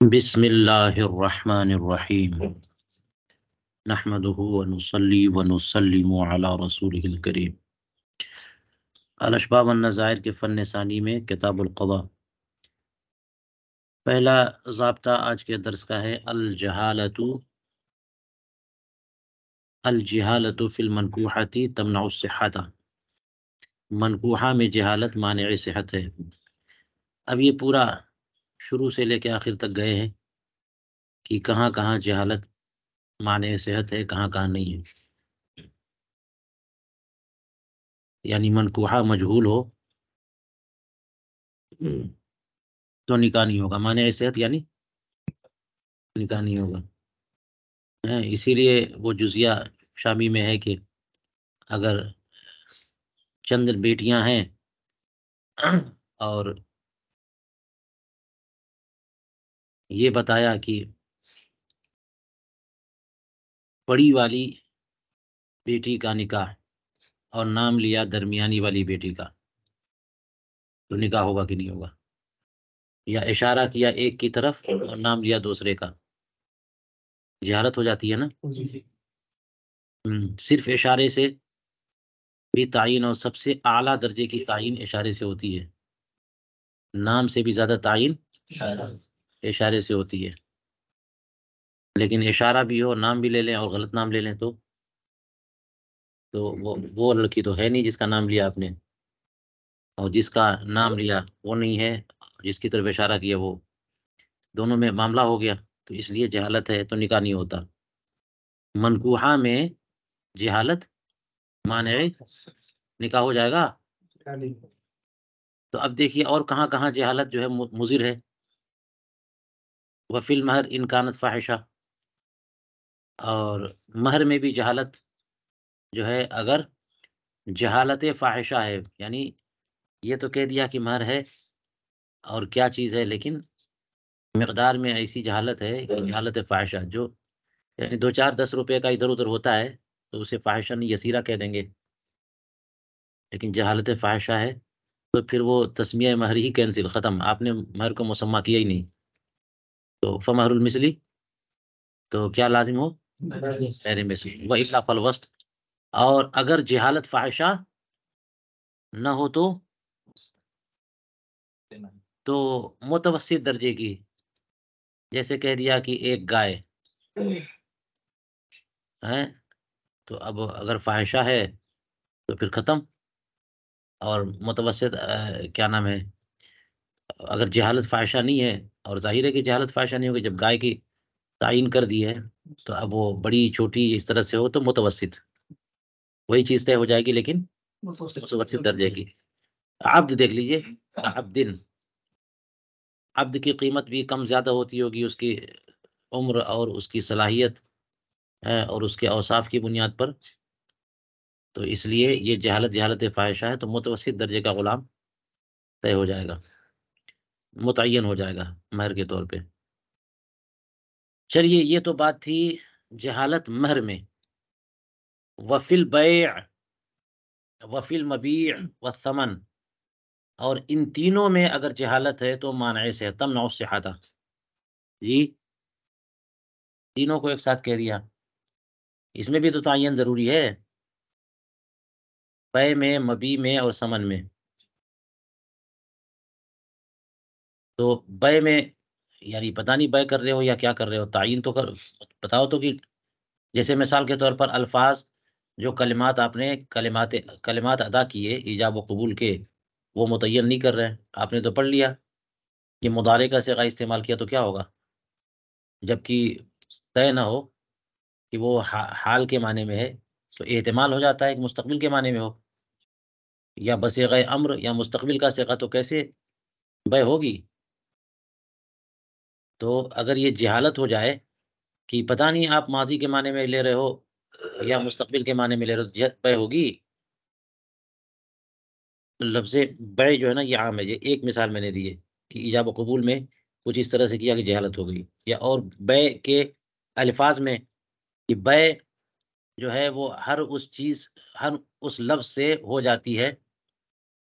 بسم اللہ الرحمن الرحیم نحمده ونصلی ونسلم علی رسولہ الکریم۔ الاشباب والنظائر کے فن ثانی میں کتاب القضاء۔ پہلا ضابطہ آج کے درس کا ہے الجہالۃ فی المنکوحۃ تمنع الصحۃ۔ منکوحہ میں جہالت مانع صحت ہے۔ اب یہ پورا شروع سے لے کے آخر تک گئے ہیں کہ کہاں کہاں جہالت مانع صحت ہے، کہاں کہاں نہیں ہے۔ یعنی منکوحہ مجہول ہو تو نکاح نہیں ہوگا، مانع صحت یعنی نکاح نہیں ہوگا۔ اسی لیے وہ جزیہ شامی میں ہے کہ اگر چند بیٹیاں ہیں اور یہ بتایا کہ بڑی والی بیٹی کا نکاح اور نام لیا درمیانی والی بیٹی کا، تو نکاح ہوگا کہ نہیں ہوگا؟ یا اشارہ کیا ایک کی طرف اور نام لیا دوسرے کا، جہالت ہو جاتی ہے نا۔ صرف اشارے سے بھی تعین، اور سب سے اعلیٰ درجے کی تعین اشارے سے ہوتی ہے، نام سے بھی زیادہ تعین اشارے سے ہوتی ہے۔ لیکن اشارہ بھی ہو، نام بھی لے لیں اور غلط نام لے لیں تو وہ لڑکی تو ہے نہیں جس کا نام لیا آپ نے، اور جس کا نام لیا وہ نہیں ہے، جس کی طرف اشارہ کیا وہ، دونوں میں معاملہ ہو گیا، تو اس لیے جہالت ہے تو نکاح نہیں ہوتا۔ منکوحہ میں جہالت مانع نکاح ہو جائے گا۔ تو اب دیکھیے اور کہاں کہاں جہالت جو ہے مضر ہے۔ وفی المہر ان کانت فاحشہ، اور مہر میں بھی جہالت جو ہے، اگر جہالت فاحشہ ہے، یعنی یہ تو کہہ دیا کہ مہر ہے اور کیا چیز ہے، لیکن مقدار میں ایسی جہالت ہے کہ جہالت فاحشہ، جو یعنی 2-4-10 روپے کا ادھر ادھر ہوتا ہے تو اسے فاحشہ نہیں یسیرہ کہہ دیں گے، لیکن جہالت فاحشہ ہے تو پھر وہ تسمیہ مہر ہی کینسل، ختم، آپ نے مہر کو مسمہ کیا ہی نہیں، تو فمہر المثلی تو کیا لازم ہو؟ غیر مثلی۔ وإلا فالوسط، اور اگر جہالت فاحشہ نہ ہو تو متوسط درجے کی، جیسے کہہ دیا کہ ایک گائے ہے، تو اب اگر فاحشہ ہے تو پھر ختم، اور متوسط کیا نام ہے، اگر جہالت فاحشہ نہیں ہے، اور ظاہر ہے کہ جہالت فاحشہ نہیں ہوگی جب گائے کی تعین کر دی ہے، تو اب وہ بڑی چھوٹی اس طرح سے ہو تو متوسط، وہی چیز طے ہو جائے گی لیکن متوسط درجے کی۔ عبد دیکھ لیجئے، عبد کی قیمت بھی کم زیادہ ہوتی ہوگی اس کی عمر اور اس کی صلاحیت اور اس کے اوصاف کی بنیاد پر، تو اس لیے یہ جہالت فاحشہ ہے تو متوسط درجے کا غلام طے ہو جائے گا، متعین ہو جائے گا مہر کے طور پہ۔ چلیے یہ تو بات تھی جہالت مہر میں۔ وفی البیع وفی المبیع والثمن، اور ان تینوں میں اگر جہالت ہے تو مانع سے تمنع الصحۃ۔ جی تینوں کو ایک ساتھ کہہ دیا، اس میں بھی تو تعین ضروری ہے، بیع میں، مبیع میں اور ثمن میں۔ تو بیع میں یعنی پتہ نہیں بیع کر رہے ہو یا کیا کر رہے ہو، تعین تو بتاؤ تو، کہ جیسے مثال کے طور پر الفاظ، جو کلمات آپ نے کلمات ادا کیے ایجاب و قبول کے، وہ متعین نہیں کر رہے، آپ نے تو پڑھ لیا کہ مضارع کا صیغہ استعمال کیا تو کیا ہوگا، جبکہ طے نہ ہو کہ وہ حال کے معنی میں ہے، تو احتمال ہو جاتا ہے کہ مستقبل کے معنی میں ہو، یا بصیغہ امر یا مستقبل کا صیغہ، تو کیسے بیع ہوگی؟ تو اگر یہ جہالت ہو جائے کہ پتہ نہیں آپ ماضی کے معنی میں لے رہے ہو یا مستقبل کے معنی میں لے رہے ہو، تو بیع ہوگی؟ لفظ بیع جو ہے نا یہ عام ہے، یہ ایک مثال میں نے دی ہے کہ ایجاب و قبول میں کچھ اس طرح سے کیا کہ جہالت ہو گئی، یا اور بیع کے الفاظ میں کہ بیع جو ہے وہ ہر اس لفظ سے ہو جاتی ہے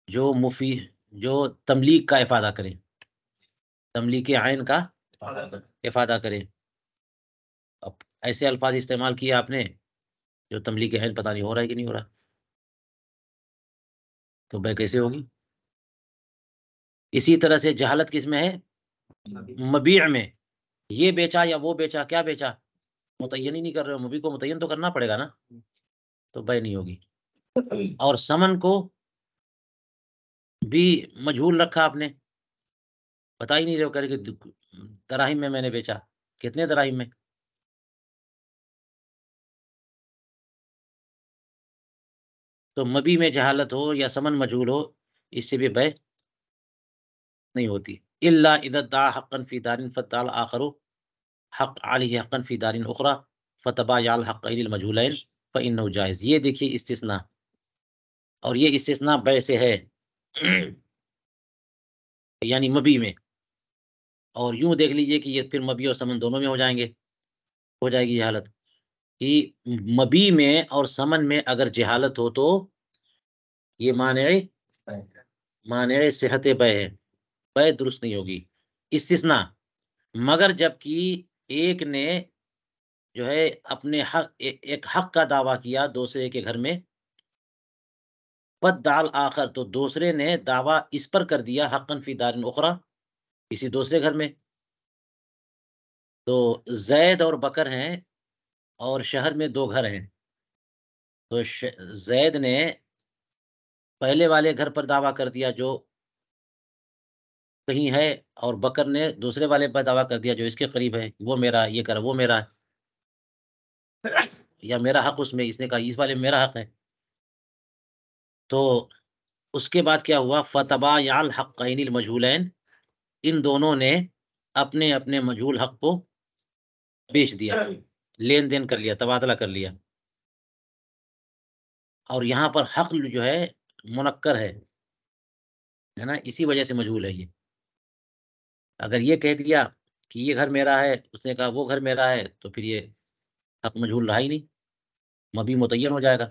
جو تملیک کا افادہ کرے، تملیک عین کا افادہ کرے. اب ایسے الفاظ استعمال کیے آپ نے جو تملیغ عین پتہ نہیں ہو رہا ہے کہ نہیں ہو رہا، تو بے کیسے ہوگی؟ اسی طرح سے جہالت کس میں ہے؟ مبیع میں. یہ بیچا یا وہ بیچا، کیا بیچا؟ متعین ہی نہیں کر رہے ہو. مبیع کو متعین تو کرنا پڑے گا نا، تو بے نہیں ہوگی. اور ثمن کو بھی مجہول رکھا آپ نے، بتا ہی نہیں رہے ہو، کہہ رہے کہ دراہم میں نے بیچا. کتنے دراہم میں؟ تو مبی میں جہالت ہو یا ثمن مجہول ہو، اس سے بھی بے نہیں ہوتی. الا اذا ادعى حقا في دار فادعى الاخر حق عليه حقا في دار اخرى فتبايع الحقين المجهولين فانه جائز. یہ دیکھیے استثناء، اور یہ استثناء بے سے ہے یعنی مبی میں. اور یوں دیکھ لیجئے کہ یہ پھر مبی اور ثمن دونوں میں ہو جائیں گے، ہو جائے گی جہالت. کہ مبی میں اور ثمن میں اگر جہالت ہو تو یہ مانع صحت بے ہے، بے درست نہیں ہوگی. استثناء مگر جب کہ ایک نے جو ہے اپنے حق، ایک حق کا دعویٰ کیا دوسرے کے گھر میں، بدعا آخر، تو دوسرے نے دعویٰ اس پر کر دیا حقا فی دار اخرى، کسی دوسرے گھر میں. تو زید اور بکر ہیں اور شہر میں دو گھر ہیں. تو زید نے پہلے والے گھر پر دعویٰ کر دیا جو کہیں ہے، اور بکر نے دوسرے والے پر دعویٰ کر دیا جو اس کے قریب ہے، وہ میرا، یہ کر وہ میرا ہے، یا میرا حق اس میں، اس نے کہا اس والے میں میرا حق ہے. تو اس کے بعد کیا ہوا؟ فتبايع الحقين المجهولين، ان دونوں نے اپنے اپنے مجہول حق کو بیچ دیا، لین دین کر لیا، تبادلہ کر لیا. اور یہاں پر حق جو ہے منکر ہے نا، اسی وجہ سے مجہول ہے. یہ اگر یہ کہہ دیا کہ یہ گھر میرا ہے، اس نے کہا وہ گھر میرا ہے، تو پھر یہ حق مجہول رہا ہی نہیں، مبی متعین ہو جائے گا.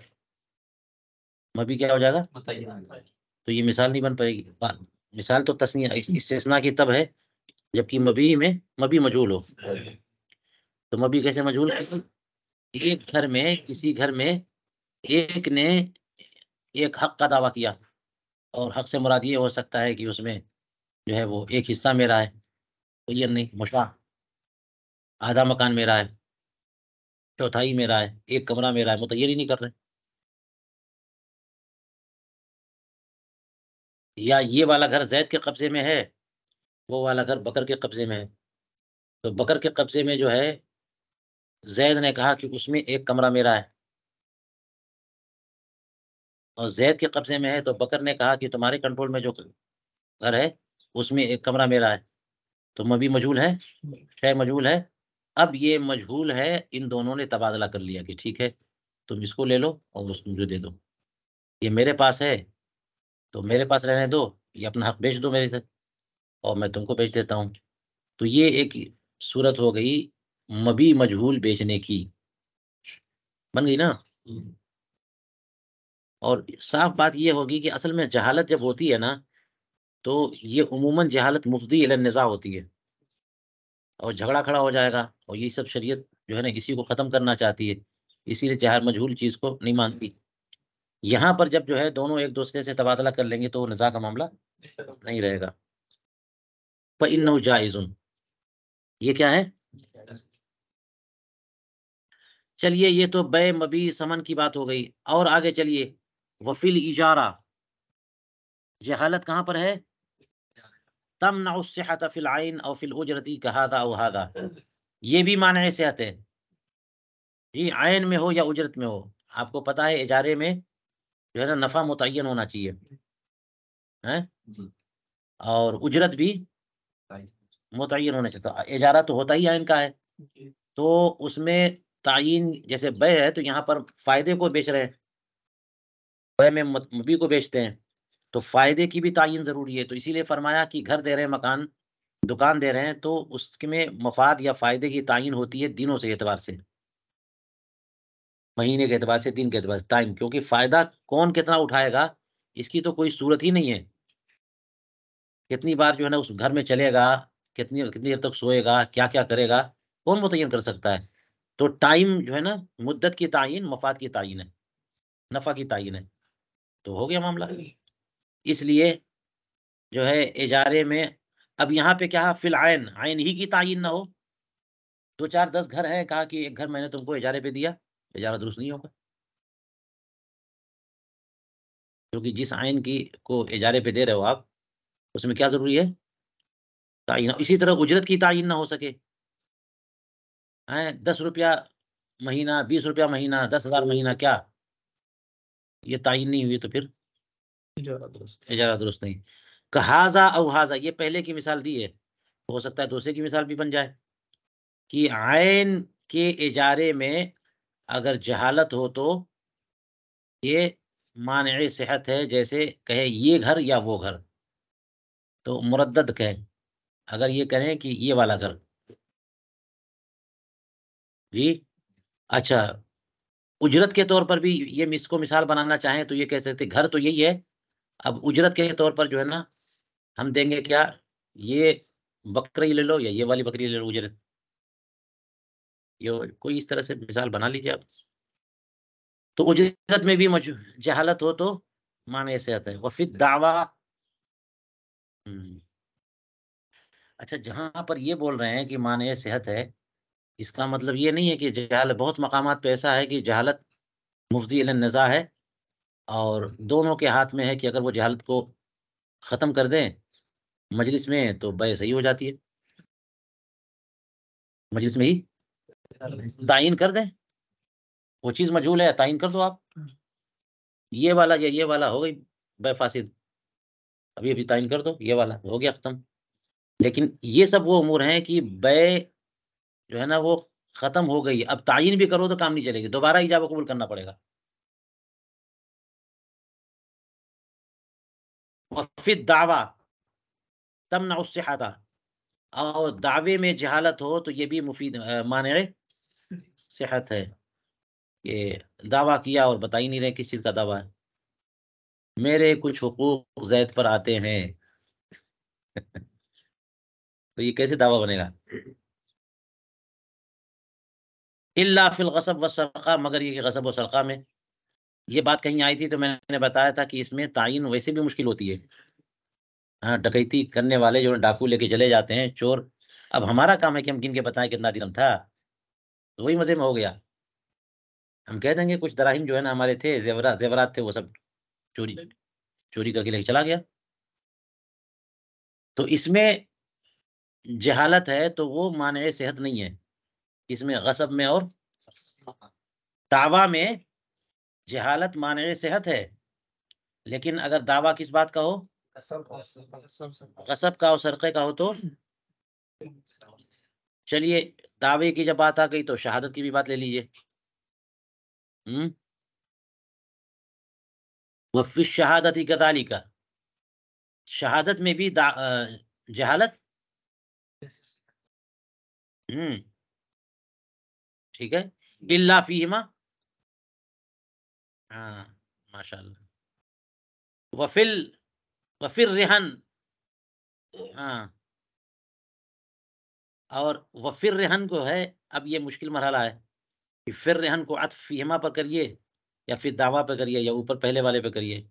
مبی کیا ہو جائے گا؟ تو یہ مثال نہیں بن پائے گی. مثال تو تسنیہ استثناء کی تب ہے جبکہ مبی میں مبی مجہول ہو. تو مبی کیسے مجہول؟ ایک گھر میں، کسی گھر میں ایک نے ایک حق کا دعویٰ کیا، اور حق سے مراد یہ ہو سکتا ہے کہ اس میں جو ہے وہ ایک حصہ میرا ہے، تو یہ نہیں مشاع، آدھا مکان میرا ہے، چوتھائی میرا ہے، ایک کمرہ میرا ہے، متعین ہی نہیں کر رہے. یا یہ والا گھر زید کے قبضے میں ہے، وہ والا گھر بکر کے قبضے میں ہے. تو بکر کے قبضے میں جو ہے زید نے کہا کہ اس میں ایک کمرہ میرا ہے، اور زید کے قبضے میں ہے تو بکر نے کہا کہ تمہارے کنٹرول میں جو گھر ہے اس میں ایک کمرہ میرا ہے. تو مبی مجہول ہے، شے مجہول ہے. اب یہ مجہول ہے، ان دونوں نے تبادلہ کر لیا کہ ٹھیک ہے تم اس کو لے لو اور اس کو مجھے دے دو. یہ میرے پاس ہے تو میرے پاس رہنے دو، یہ اپنا حق بیچ دو میرے سے، اور میں تم کو بیچ دیتا ہوں. تو یہ ایک صورت ہو گئی مبی مجہول بیچنے کی، بن گئی نا. اور صاف بات یہ ہوگی کہ اصل میں جہالت جب ہوتی ہے نا، تو یہ عموماً جہالت مفضی الی النزاع ہوتی ہے، اور جھگڑا کھڑا ہو جائے گا. اور یہ سب شریعت جو ہے نا اسی کو ختم کرنا چاہتی ہے، اسی لیے جہل مجہول چیز کو نہیں مانتی. یہاں پر جب جو ہے دونوں ایک دوسرے سے تبادلہ کر لیں گے تو وہ نزاع کا معاملہ نہیں رہے گا. فإنه جائز، یہ کیا ہے؟ چلیے یہ تو بے مبی ثمن کی بات ہو گئی. اور آگے چلیے، وفی الاجارہ، جہالت کہاں پر ہے؟ تمنع الصحۃ فی العین او فی الاجرۃ کہذا او ھذا، یہ بھی مانع صحت ہے. جی عین میں ہو یا اجرت میں ہو. آپ کو پتا ہے اجارے میں جو ہے نا نفع متعین ہونا چاہیے، ہیں؟ اور اجرت بھی متعین ہونا چاہیے. تو اجارہ تو ہوتا ہی عین کا ہے، تو اس میں تعین جیسے بے ہے تو یہاں پر فائدے کو بیچ رہے ہیں، بے میں مبی کو بیچتے ہیں، تو فائدے کی بھی تعین ضروری ہے. تو اسی لیے فرمایا کہ گھر دے رہے ہیں، مکان دکان دے رہے ہیں، تو اس میں مفاد یا فائدے کی تعین ہوتی ہے دنوں سے اعتبار سے، مہینے کے اعتبار سے، دن کے اعتبار سے ٹائم. کیونکہ فائدہ کون کتنا اٹھائے گا اس کی تو کوئی صورت ہی نہیں ہے. کتنی بار جو ہے نا اس گھر میں چلے گا کتنی دیر تک سوئے گا، کیا کیا کرے گا، کون متعین کر سکتا ہے؟ تو ٹائم جو ہے نا، مدت کی تعین مفاد کی تعین ہے، نفع کی تعین ہے، تو ہو گیا معاملہ۔ اس لیے جو ہے اجارے میں اب یہاں پہ کیا فی العین، عین ہی کی تعین نہ ہو، 2 4 10 گھر ہیں، کہا کہ ایک گھر میں نے تم کو اجارے پہ دیا، اجارہ درست نہیں ہوگا، کیونکہ جس عین کی کو اجارے پہ دے رہے ہو آپ، اس میں کیا ضروری ہے؟ تعین۔ اسی طرح اجرت کی تعین نہ ہو سکے، 10 روپیہ مہینہ، 20 روپیہ مہینہ، 10,000 مہینہ، کیا یہ تعین نہیں ہوئی تو پھر اجارہ درست نہیں۔ کہ ہاذا او ہاذا، یہ پہلے کی مثال دی ہے، ہو سکتا ہے دوسرے کی مثال بھی بن جائے، کہ عین کے اجارے میں اگر جہالت ہو تو یہ مانع صحت ہے، جیسے کہے یہ گھر یا وہ گھر، تو مردد کہے، اگر یہ کہیں کہ یہ والا گھر، جی اچھا، اجرت کے طور پر بھی یہ اس کو مثال بنانا چاہیں تو یہ کہہ سکتے گھر تو یہی ہے، اب اجرت کے طور پر جو ہے نا ہم دیں گے کیا، یہ بکری لے لو یا یہ والی بکری لے لو اجرت، یہ کوئی اس طرح سے مثال بنا لیجیے آپ۔ تو اجرت میں بھی جہالت ہو تو معنی صحت ہے۔ وفی الدعویٰ، اچھا جہاں پر یہ بول رہے ہیں کہ معنی صحت ہے، اس کا مطلب یہ نہیں ہے کہ جہالت، بہت مقامات پہ ایسا ہے کہ جہالت مفضی الی النزاع ہے، اور دونوں کے ہاتھ میں ہے کہ اگر وہ جہالت کو ختم کر دیں مجلس میں تو بے صحیح ہو جاتی ہے، مجلس میں ہی تعین کر دیں، وہ چیز مجہول ہے، تعین کر دو آپ، یہ والا یا یہ والا، ہو گئی بے فاسد، ابھی ابھی تعین کر دو، یہ والا ہو گیا ختم۔ لیکن یہ سب وہ امور ہیں کہ بے جو ہے نا وہ ختم ہو گئی، اب تعین بھی کرو تو کام نہیں چلے گی، دوبارہ ایجاب قبول کرنا پڑے گا۔ وفی الدعویٰ تمنع الصحۃ، اور دعوے میں جہالت ہو تو یہ بھی مفید مانع صحت ہے، کہ دعویٰ کیا اور بتا ہی نہیں رہے کس چیز کا دعویٰ ہے، میرے کچھ حقوق زید پر آتے ہیں تو یہ کیسے دعویٰ بنے گا؟ الا فی الغصب والسرقہ، مگر یہ کہ غصب و سرقہ میں، یہ بات کہیں آئی تھی تو میں نے بتایا تھا کہ اس میں تعین ویسے بھی مشکل ہوتی ہے، ہاں ڈکیتی کرنے والے جو ڈاکو لے کے چلے جاتے ہیں، چور، اب ہمارا کام ہے کہ ہم گن کے بتائیں کتنا درہم تھا، تو وہی مزے میں ہو گیا، ہم کہہ دیں گے کچھ دراہم جو ہے نا ہمارے تھے، زیورات تھے، وہ سب چوری کر کے لے کے چلا گیا، تو اس میں جہالت ہے تو وہ مانع صحت نہیں ہے، اس میں غصب میں اور دعویٰ میں جہالت مانع صحت ہے، لیکن اگر دعویٰ کس بات کا ہو، غصب کا اور سرقے کا ہو تو چلیے دعوے کی جب بات آ گئی تو شہادت کی بھی بات لے لیجیے، وفی الشہادت کذالک، شہادت میں بھی جہالت، ٹھیک ہے، الا فیہما، ہاں ماشاء اللہ، وفی الرہن، ہاں، اور وفی الرہن کو ہے، اب یہ مشکل مرحلہ ہے کہ فر رہن کو عطف فیہما پر کریے یا پھر دعویٰ پہ کریے یا اوپر پہلے والے پہ کریے،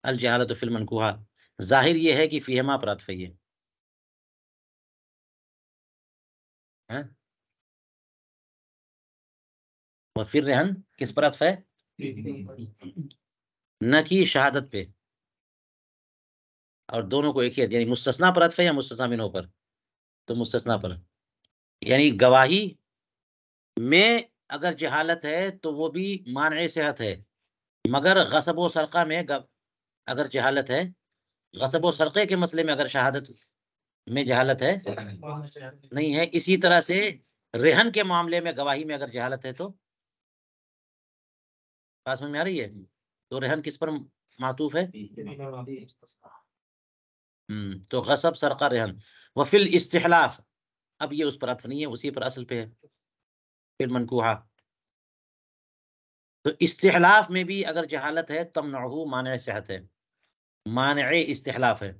الجہالۃ فی المنکوحہ، ظاہر یہ ہے کہ فیہما پر عطف ہے یہ، وفی الرہن کس پر عطف ہے؟ نہ کی شہادت پہ، اور دونوں کو ایک ہی ہے، یعنی مستثنا پر عطف ہے یا مستثنا منہ پر؟ تو مستثنا پر، یعنی گواہی میں اگر جہالت ہے تو وہ بھی مانع صحت ہے، مگر غصب و سرقہ میں اگر جہالت ہے، غصب و سرقے کے مسئلے میں اگر شہادت میں جہالت ہے نہیں ہے، اسی طرح سے رہن کے معاملے میں گواہی میں اگر جہالت ہے تو پاس میں آ رہی ہے، تو رہن کس پر معطوف ہے؟ تو غصب سرقہ رہن، وفی الاستحلاف، اب یہ اس پر عطف نہیں ہے، اسی پر اصل پہ ہے، پھر منکوحہ، تو استحلاف میں بھی اگر جہالت ہے تمنعہ، مانع صحت ہے، مانع استحلاف ہے،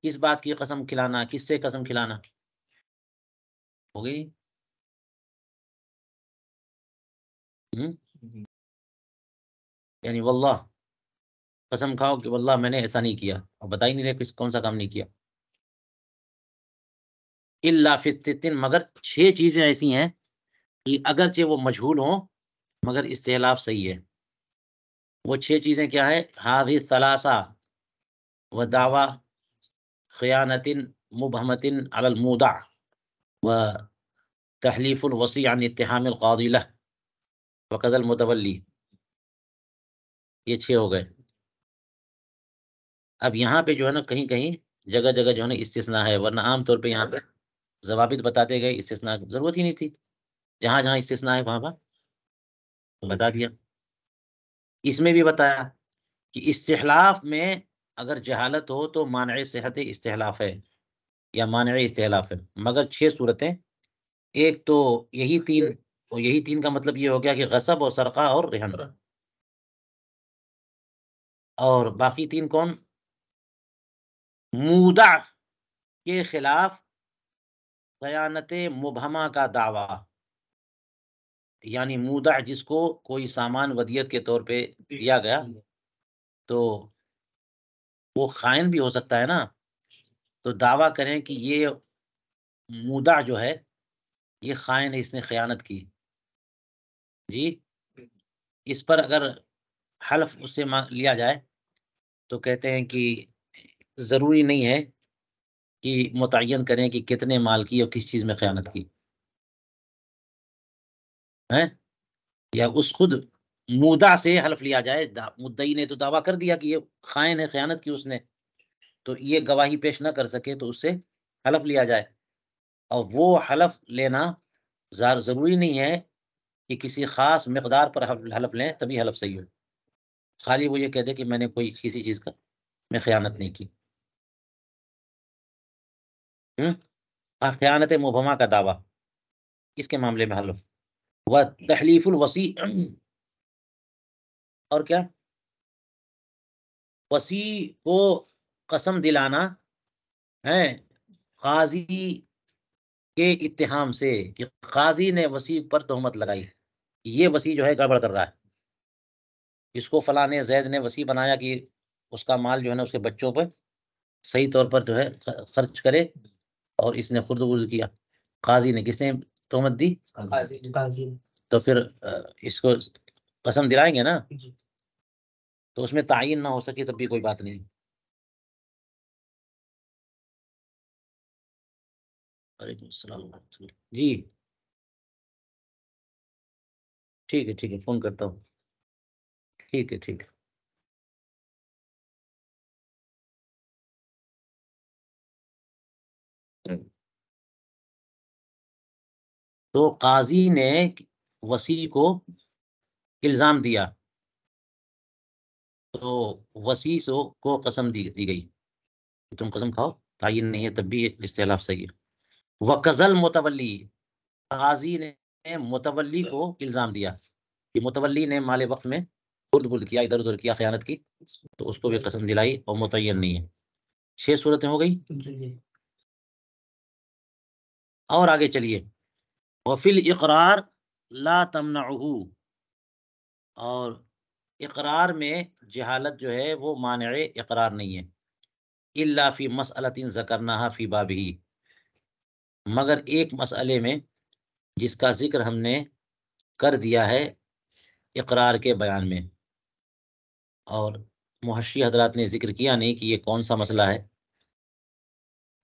کس بات کی قسم کھلانا، کس سے قسم کھلانا ہو گئی؟ یعنی واللہ قسم کھاؤ کہ واللہ میں نے ایسا نہیں کیا، اور بتا ہی نہیں رہے کون سا کام نہیں کیا. الا فی الستین، مگر 6 چیزیں ایسی ہیں کہ اگرچہ وہ مجہول ہوں مگر استحلاف صحیح ہے. وہ 6 چیزیں کیا ہے؟ ہاذی الثلاثہ و دعوی خیانت مبہمت علی المودع و تحلیف الوصی عن اتہام القاضی لہ وقد المتولی. یہ 6 ہو گئے. اب یہاں پہ جو ہے نا کہیں کہیں جگہ جگہ جو ہے نا استثناء ہے، ورنہ عام طور پہ یہاں پہ ضوابط بتاتے گئے، استثناء ضرورت ہی نہیں تھی. جہاں جہاں استثناء ہے وہاں پر بتا دیا. اس میں بھی بتایا کہ استحلاف میں اگر جہالت ہو تو مانع صحت استحلاف ہے یا مانع استحلاف ہے، مگر 6 صورتیں. ایک تو یہی 3، اور یہی 3 کا مطلب یہ ہو گیا کہ غصب اور سرقہ اور رہن. اور باقی 3 کون؟ مودع کے خلاف خیانت مبہمہ کا دعویٰ، یعنی مودع جس کو کوئی سامان ودیعت کے طور پہ دیا گیا تو وہ خائن بھی ہو سکتا ہے نا، تو دعویٰ کریں کہ یہ مودع جو ہے یہ خائن ہے، اس نے خیانت کی. جی اس پر اگر حلف اس سے لیا جائے تو کہتے ہیں کہ ضروری نہیں ہے کہ متعین کریں کہ کتنے مال کی اور کس چیز میں خیانت کی ہے، یا اس خود مودع سے حلف لیا جائے. مدعی نے تو دعویٰ کر دیا کہ یہ خائن ہے، خیانت کی اس نے، تو یہ گواہی پیش نہ کر سکے تو اس سے حلف لیا جائے. اور وہ حلف لینا ضروری نہیں ہے کہ کسی خاص مقدار پر حلف لیں تبھی حلف صحیح ہو. خالی وہ یہ کہہ دے کہ میں نے کوئی کسی چیز کا میں خیانت نہیں کی. خیانت مبہمہ کا دعویٰ، اس کے معاملے میں حلف. و تحلیف الوصی، اور کیا؟ وصی کو قسم دلانا ہے قاضی کے اتہام سے، کہ قاضی نے وصی پر تہمت لگائی یہ وصی جو ہے گڑبڑ کر رہا ہے، اس کو فلاں نے زید نے وصی بنایا کہ اس کا مال جو ہے نا اس کے بچوں پر صحیح طور پر جو ہے خرچ کرے، اور اس نے خرد برد کیا. قاضی نے، کس نے تہمت دی؟ تو پھر اس کو قسم دلائیں گے نا، تو اس میں تعین نہ ہو سکے تب بھی کوئی بات نہیں. وعلیکم السلام ورحمۃ اللہ. جی ٹھیک ہے فون کرتا ہوں. ٹھیک ہے. تو قاضی نے وصی کو الزام دیا تو وصی کو قسم دی گئی کہ تم قسم کھاؤ، تعین نہیں ہے تب بھی استحلاف صحیح ہے. وقزل متولی، قاضی نے متولی کو الزام دیا کہ متولی نے مال وقف میں خرد برد کیا، ادھر ادھر کیا، خیانت کی، تو اس کو بھی قسم دلائی اور متعین نہیں ہے. 6 صورتیں ہو گئی. اور آگے چلیے. وفی الاقرار لا تمنعہ، اور اقرار میں جہالت جو ہے وہ مانع اقرار نہیں ہے. الا فی مسئلۃ ذکرناہا فی بابہ، مگر ایک مسئلے میں جس کا ذکر ہم نے کر دیا ہے اقرار کے بیان میں، اور محشی حضرات نے ذکر کیا نہیں کہ یہ کون سا مسئلہ ہے،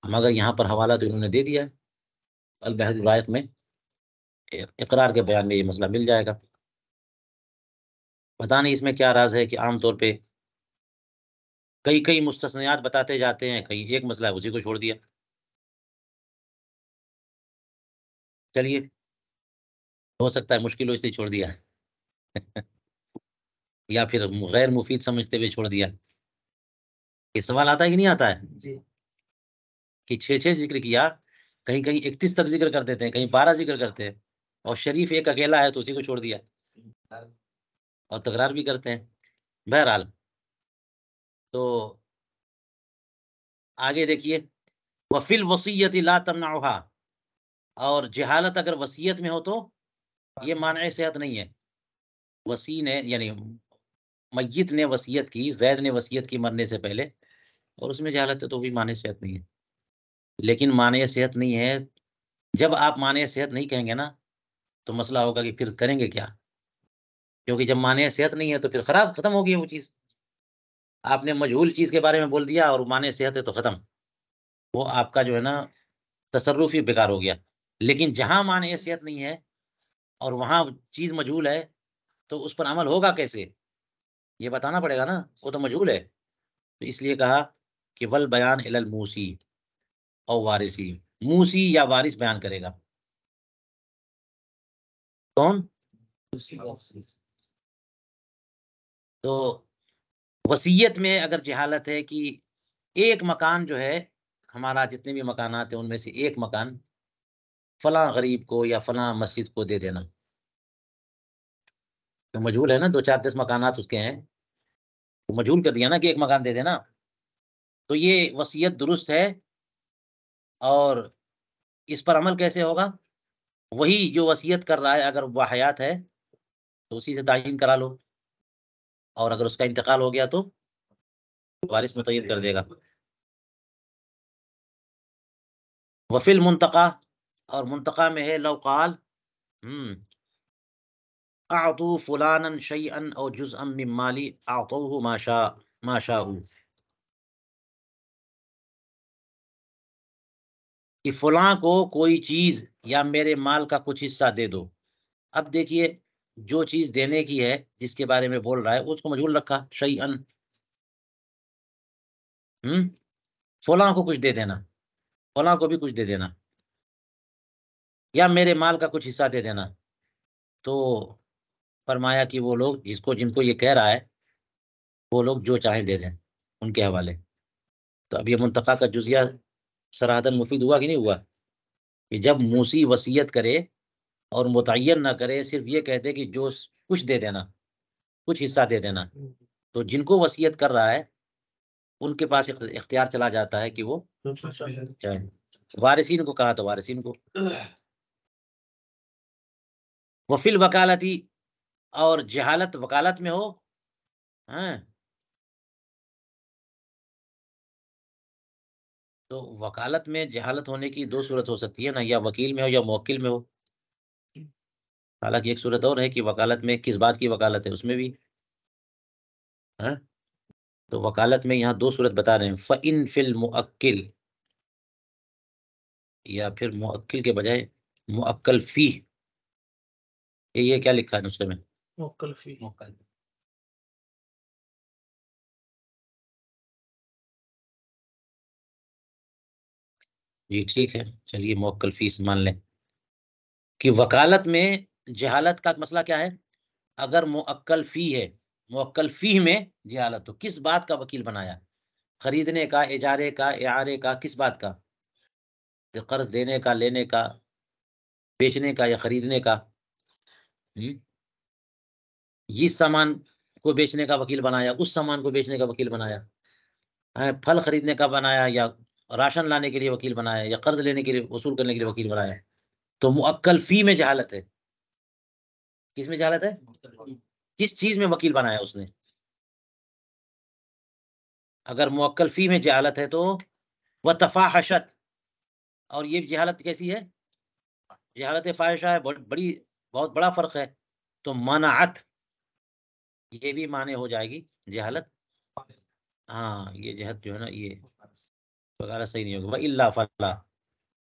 مگر یہاں پر حوالہ تو انہوں نے دے دیا ہے. البحر الرائق میں اقرار کے بیان میں یہ مسئلہ مل جائے گا. پتہ نہیں اس میں کیا راز ہے کہ عام طور پہ کئی مستثنیات بتاتے جاتے ہیں، کئی ایک مسئلہ ہے اسی کو چھوڑ دیا. چلیے ہو سکتا ہے مشکل ہو اس لیے چھوڑ دیا یا پھر غیر مفید سمجھتے ہوئے چھوڑ دیا. یہ سوال آتا ہے کہ نہیں آتا ہے جی، کہ 6 ذکر کیا، کہیں 31 تک ذکر کر دیتے ہیں، کہیں 12 ذکر کرتے ہیں، اور شریف ایک اکیلا ہے تو اسی کو چھوڑ دیا، اور تکرار بھی کرتے ہیں. بہرحال تو آگے دیکھیے وفی الوصیۃ لا تمنعها، اور جہالت اگر وصیت میں ہو تو یہ مانع صحت نہیں ہے. وصی نے یعنی میت نے وصیت کی، زید نے وصیت کی مرنے سے پہلے، اور اس میں جہالت ہے تو بھی مانع صحت نہیں ہے. لیکن مانع صحت نہیں ہے، جب آپ مانع صحت نہیں کہیں گے نا تو مسئلہ ہوگا کہ پھر کریں گے کیا، کیونکہ جب مانع صحت نہیں ہے تو پھر خراب ختم ہو گئی وہ چیز. آپ نے مجہول چیز کے بارے میں بول دیا اور مانع صحت ہے تو ختم، وہ آپ کا جو ہے نا تصرف ہی بیکار ہو گیا. لیکن جہاں مانع صحت نہیں ہے اور وہاں چیز مجہول ہے تو اس پر عمل ہوگا کیسے، یہ بتانا پڑے گا نا، وہ تو مجہول ہے. تو اس لیے کہا کہ ول بیان الی الموسی او وارثی، موسی یا وارث بیان کرے گا. کون؟ تو وصیت میں اگر جہالت ہے کہ ایک مکان جو ہے ہمارا، جتنے بھی مکانات ہیں ان میں سے ایک مکان فلاں غریب کو یا فلاں مسجد کو دے دینا، تو مجہول ہے نا، 2 4 10 مکانات اس کے ہیں، تو مجہول کر دیا نا کہ ایک مکان دے دینا. تو یہ وصیت درست ہے، اور اس پر عمل کیسے ہوگا؟ وہی جو وصیت کر رہا ہے اگر وہ حیات ہے تو اسی سے تعین کرا لو، اور اگر اس کا انتقال ہو گیا تو وارث متعین کر دے گا. وفی المنتقى، اور منتقى میں ہے لو قال اعطوا فلانا شيئا او جزءا من مالی اعطوه ما شاءوا، کہ فلاں کو کوئی چیز یا میرے مال کا کچھ حصہ دے دو. اب دیکھیے جو چیز دینے کی ہے جس کے بارے میں بول رہا ہے اس کو مجہول رکھا، شیئا، فلاں کو کچھ دے دینا، فلاں کو بھی کچھ دے دینا، یا میرے مال کا کچھ حصہ دے دینا. تو فرمایا کہ وہ لوگ جن کو یہ کہہ رہا ہے وہ لوگ جو چاہیں دے دیں ان کے حوالے. تو اب یہ منتقى کا جزیہ سراحتاً مفید ہوا کہ نہیں ہوا، کہ جب موسی وصیت کرے اور متعین نہ کرے، صرف یہ کہتے کہ جو کچھ دے دینا، کچھ حصہ دے دینا، تو جن کو وصیت کر رہا ہے ان کے پاس اختیار چلا جاتا ہے کہ وہ چاہیں. وارثین کو کہا تو وارثین کو. وفی الوکالتی، اور جہالت وکالت میں ہو، تو وکالت میں جہالت ہونے کی 2 صورت ہو سکتی ہے نا، یا وکیل میں ہو یا موکل میں ہو. حالانکہ ایک صورت اور ہے کہ وکالت میں کس بات کی وکالت ہے اس میں بھی، تو وکالت میں یہاں 2 صورت بتا رہے ہیں، فَإِن فِي الْمُؤَكِّلِ، یا پھر مؤکل کے بجائے مؤکل فی، یہ کیا لکھا ہے نسخے میں؟ مؤکل فی. جی ٹھیک ہے، چلیے مؤکل فی مان لیں کہ وکالت میں جہالت کا مسئلہ کیا ہے. اگر مؤکل فی ہے، مؤکل فی میں جہالت، تو کس بات کا وکیل بنایا؟ خریدنے کا، اجارے کا، اعارے کا، کس بات کا؟ قرض دینے کا، لینے کا، بیچنے کا یا خریدنے کا. یہ سامان کو بیچنے کا وکیل بنایا، اس سامان کو بیچنے کا وکیل بنایا، پھل خریدنے کا بنایا، یا راشن لانے کے لیے وکیل بنایا، یا قرض لینے کے لیے، وصول کرنے کے لیے وکیل بنایا. تو مؤکل فی میں جہالت ہے. کس میں جہالت ہے؟ کس چیز میں وکیل بنایا اس نے. اگر مؤکل فی میں جہالت ہے تو وتفاحشت، اور یہ جہالت کیسی ہے؟ جہالت فاحشہ ہے، بہت بڑا فرق ہے. تو منعت، یہ بھی معنی ہو جائے گی جہالت. ہاں یہ جہت جو ہے نا یہ وغیرہ صحیح نہیں ہوگا. وَإِلَّا فَلَا،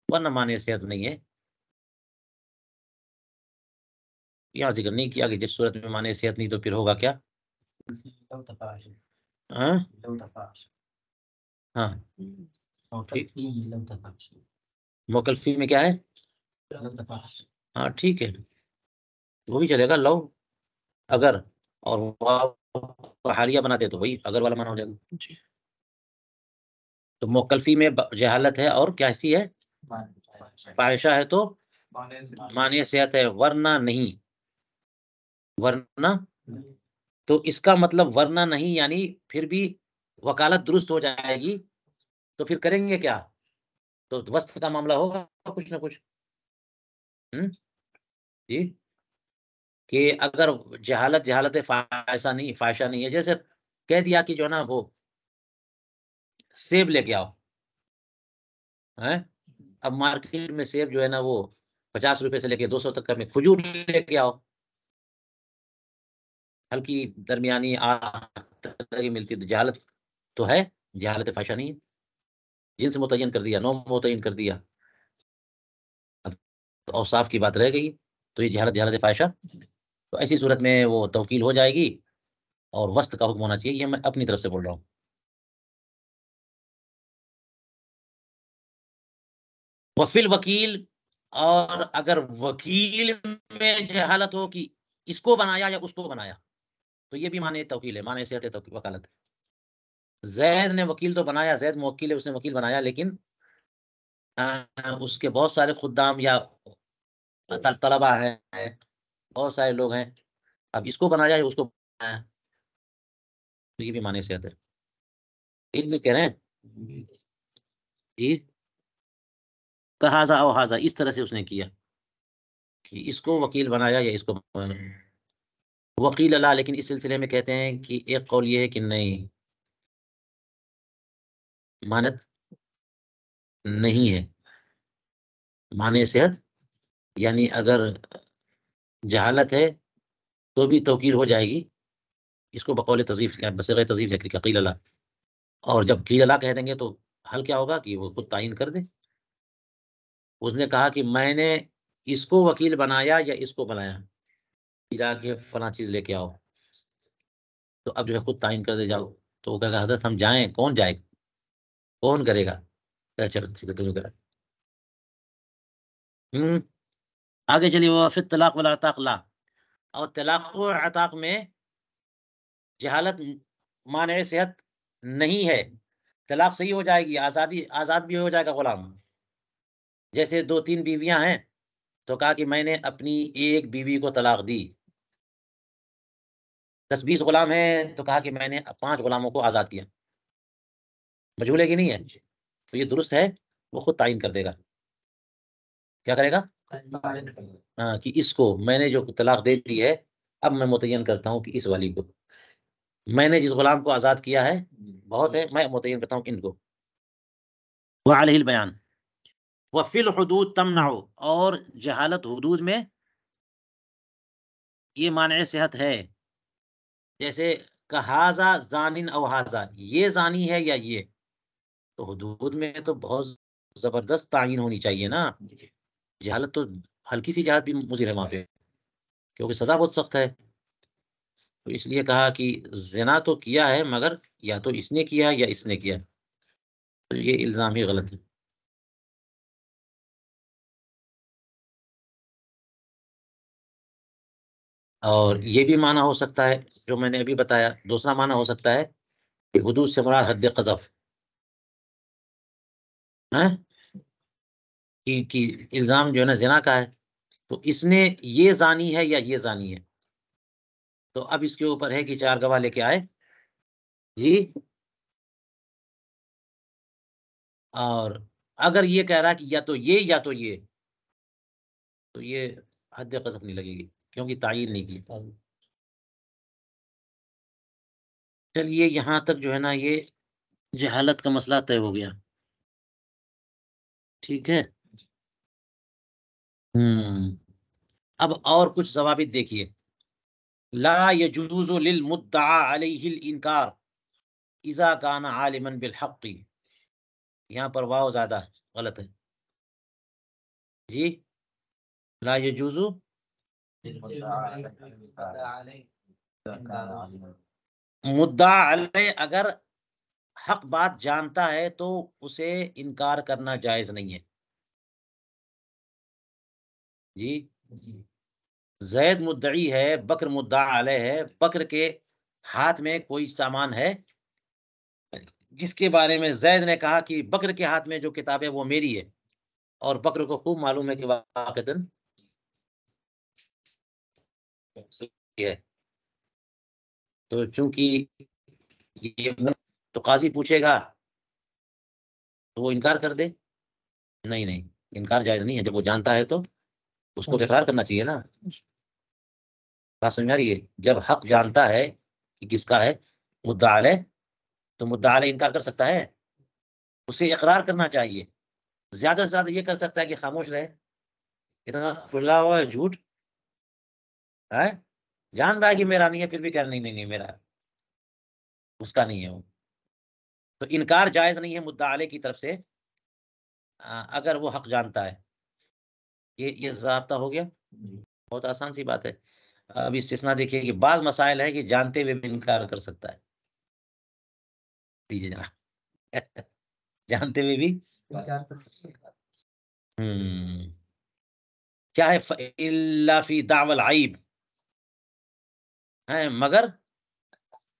ورنہ معنی صحت نہیں ہے. یہاں ذکر نہیں کیا کہ جس صورت میں معنی صحت نہیں تو پھر ہوگا کیا؟ ہاں موکل فی میں کیا ہے؟ ہاں ٹھیک ہے، وہ بھی چلے گا. لو اگر، اور حالیہ بناتے تو وہی اگر والا مانا ہو جائے گا. تو موکل فی میں جہالت ہے اور کیسی ہے؟ فاحشہ ہے تو معنی صحت ہے، ورنہ نہیں. ورنہ تو اس کا مطلب ورنہ نہیں، یعنی پھر بھی وکالت درست ہو جائے گی تو پھر کریں گے کیا؟ تو وسط کا معاملہ ہوگا کچھ نہ کچھ. جی کہ اگر جہالت فاحشہ نہیں ہے، جیسے کہہ دیا کہ جو ہے نا وہ سیب لے کے آؤ، اب مارکیٹ میں سیب جو ہے نا وہ 50 روپے سے لے کے 200 تک کا میں کھجور لے کے آؤ، ہلکی درمیانی طرح کی ملتی، تو جہالت تو ہے، جہالت فاحشہ نہیں ہے. جنس متعین کر دیا، نوع متعین کر دیا، اب تو اوصاف کی بات رہ گئی، تو یہ جہالت فاحشہ. تو ایسی صورت میں وہ توکیل ہو جائے گی اور وسط کا حکم ہونا چاہیے. یہ میں اپنی طرف سے بول رہا ہوں. وفل وکیل، اور اگر وکیل میں جہالت ہو کہ اس کو بنایا یا اس کو بنایا، تو یہ بھی معنی توکیل ہے، معنی صحت ہے وکالت. زید نے وکیل تو بنایا، زید موکل ہے، اس نے وکیل بنایا، لیکن اس کے بہت سارے خدام یا طلبہ ہیں، بہت سارے لوگ ہیں، اب اس کو بنایا یا اس کو بنایا، تو یہ بھی معنی صحت ہے. علم کہہ رہے ہیں جی، کہازا او حاضا، اس طرح سے اس نے کیا کہ اس کو وکیل بنایا یا اس کو بنایا. وکیل اللہ، لیکن اس سلسلے میں کہتے ہیں کہ ایک قول یہ ہے کہ نہیں، مانت نہیں ہے، معنی صحت، یعنی اگر جہالت ہے تو بھی توکیل ہو جائے گی، اس کو بقول تضیف بصیغہ تضیف ذکر کا قیل اللہ، اور جب قیل اللہ کہہ دیں گے تو حل کیا ہوگا کہ وہ خود تعین کر دیں. اس نے کہا کہ میں نے اس کو وکیل بنایا یا اس کو بنایا، جا کے فلاں چیز لے کے آؤ، تو اب جو ہے خود تعین کر دے جاؤ. تو وہ کہے گا حضرت ہم جائیں، کون جائے گا، کون کرے گا؟ چلو ٹھیک ہے، تم کرا. آگے چلیے. وہ فی الطلاق والعتاق لا، اور طلاق و عتاق میں جہالت مانع صحت نہیں ہے. طلاق صحیح ہو جائے گی، آزاد بھی ہو جائے گا غلام. جیسے 2-3 بیویاں ہیں، تو کہا کہ میں نے اپنی ایک بیوی کو طلاق دی. 10-20 غلام ہیں، تو کہا کہ میں نے 5 غلاموں کو آزاد کیا. مجھول ہے کہ نہیں ہے؟ تو یہ درست ہے، وہ خود تعین کر دے گا. کیا کرے گا؟ ہاں، کہ اس کو میں نے جو طلاق دے دی ہے، اب میں متعین کرتا ہوں کہ اس والی کو، میں نے جس غلام کو آزاد کیا ہے بہت ہے، میں متعین کرتا ہوں ان کو. وعلیہ البیان. وفی الحدود تمنع، اور جہالت حدود میں یہ مانع صحت ہے. جیسے کہازا زانن او حازا، یہ زانی ہے یا یہ، تو حدود میں تو بہت زبردست تعین ہونی چاہیے نا. جہالت تو ہلکی سی جہالت بھی مضر ہے وہاں پہ، کیونکہ سزا بہت سخت ہے. تو اس لیے کہا کہ زنا تو کیا ہے، مگر یا تو اس نے کیا یا اس نے کیا، تو یہ الزام ہی غلط ہے. اور یہ بھی معنی ہو سکتا ہے جو میں نے ابھی بتایا. دوسرا معنی ہو سکتا ہے کہ حدود سے مراد حد قذف، کہ الزام جو ہے نا زنا کا ہے، تو اس نے یہ زانی ہے یا یہ زانی ہے، تو اب اس کے اوپر ہے کہ 4 گواہ لے کے آئے جی. اور اگر یہ کہہ رہا کہ یا تو یہ یا تو یہ، تو یہ حد قذف نہیں لگے گی، کیونکہ تعین نہیں کی. چلیے یہاں تک جو ہے نا یہ جہالت کا مسئلہ طے ہو گیا. ٹھیک ہے. اب اور کچھ ضوابط دیکھیے. لا يجوز للمدعى عليه الانکار اذا كان عالما بالحق، یہاں پر واو زیادہ ہے، غلط ہے جی. لا يجوز، مدعا علیہ اگر حق بات جانتا ہے تو اسے انکار کرنا جائز نہیں ہے جی. زید مدعی ہے، بکر مدعا علیہ ہے. بکر کے ہاتھ میں کوئی سامان ہے جس کے بارے میں زید نے کہا کہ بکر کے ہاتھ میں جو کتاب ہے وہ میری ہے، اور بکر کو خوب معلوم ہے کہ واقعتاً ہے. تو چونکہ یہ تو قاضی پوچھے گا تو وہ انکار کر دے، نہیں نہیں، انکار جائز نہیں ہے. جب وہ جانتا ہے تو اس کو تو اقرار کرنا چاہیے نا. بات سمجھ آ رہی ہے؟ جب حق جانتا ہے کہ کس کا ہے، مدعا علیہ، تو مدعا علیہ انکار کر سکتا ہے؟ اسے اقرار کرنا چاہیے. زیادہ سے زیادہ یہ کر سکتا ہے کہ خاموش رہے. اتنا کھلا ہوا ہے جھوٹ ہے، جان رہا ہے کہ میرا نہیں ہے، پھر بھی کہہ رہا نہیں نہیں نہیں میرا ہے، اس کا نہیں ہے وہ. تو انکار جائز نہیں ہے مدعا علیہ کی طرف سے اگر وہ حق جانتا ہے. یہ ضابطہ ہو گیا. بہت آسان سی بات ہے. اب استثناء دیکھیے کہ بعض مسائل ہیں کہ جانتے ہوئے بھی انکار کر سکتا ہے. دیجیے جناب جانتے ہوئے بھی کیا ہے، الا فی دعوی العیب ہے، مگر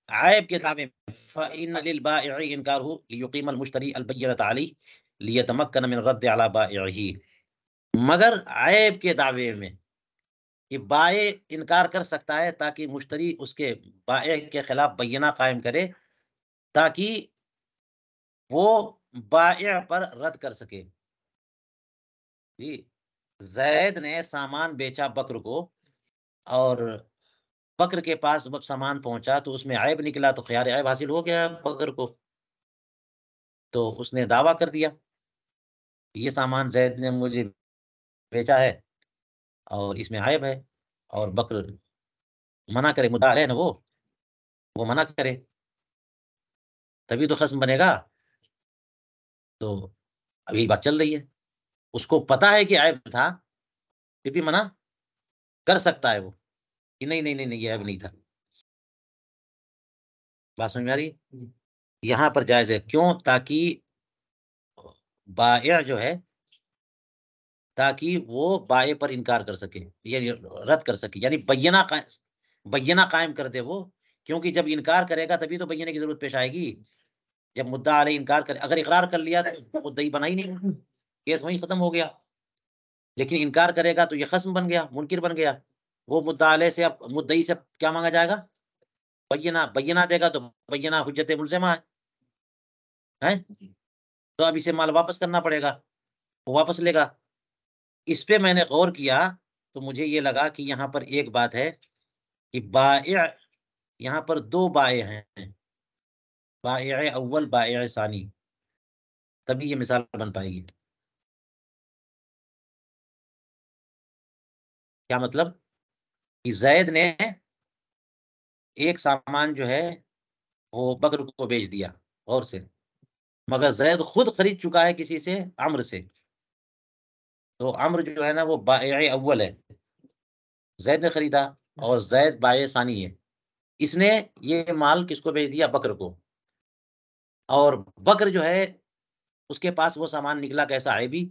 عیب کے دعوے میں. فإن للبائع انکارہ لیقیم المشتری البینۃ علیہ لیتمکن من رد علی بائعہ. مگر عیب کے دعوے میں کہ بائع انکار کر سکتا ہے تاکہ مشتری اس کے بائع کے خلاف بینہ قائم کرے تاکہ وہ بائع پر رد کر سکے. جی، زید نے سامان بیچا بکر کو، اور بکر کے پاس جب سامان پہنچا تو اس میں عیب نکلا، تو خیار عیب حاصل ہو گیا بکر کو. تو اس نے دعویٰ کر دیا یہ سامان زید نے مجھے بیچا ہے اور اس میں عیب ہے، اور بکر منع کرے، مدعا ہے نا وہ منع کرے، تبھی تو خصم بنے گا. تو اب یہی بات چل رہی ہے. اس کو پتا ہے کہ عیب تھا، پھر بھی منع کر سکتا ہے وہ کہ نہیں نہیں نہیں نہیں، یہ عیب نہیں تھا. بات سمجھ میں آ رہی ہے؟ یہاں پر جائز ہے. کیوں؟ تاکہ بائع جو ہے، تاکہ وہ بائع پر انکار کر سکے، یعنی رد کر سکے، یعنی بینہ قائم کر دے وہ. کیونکہ جب انکار کرے گا تبھی تو بینے کی ضرورت پیش آئے گی. جب مدعا علیہ انکار کرے، اگر اقرار کر لیا تو مدعی بنا ہی نہیں، کیس وہیں ختم ہو گیا. لیکن انکار کرے گا تو یہ خصم بن گیا، منکر بن گیا. وہ مدعا علیہ سے، اب مدعی سے کیا مانگا جائے گا؟ بینہ دے گا، تو بینہ حجت ملزمہ ہے. تو اب اسے مال واپس کرنا پڑے گا، وہ واپس لے گا. اس پہ میں نے غور کیا تو مجھے یہ لگا کہ یہاں پر ایک بات ہے کہ بائع، یہاں پر دو بائع ہیں، بائع اول، بائع ثانی، تبھی یہ مثال بن پائے گی. کیا مطلب؟ کہ زید نے ایک سامان جو ہے وہ بکر کو بیچ دیا اور سے، مگر زید خود خرید چکا ہے کسی سے، عمرو سے. تو عمرو جو ہے نا وہ بائع اول ہے، زید نے خریدا، اور زید بائع ثانی ہے. اس نے یہ مال کس کو بیچ دیا؟ بکر کو. اور بکر جو ہے اس کے پاس وہ سامان نکلا کیسا؟ عیبی.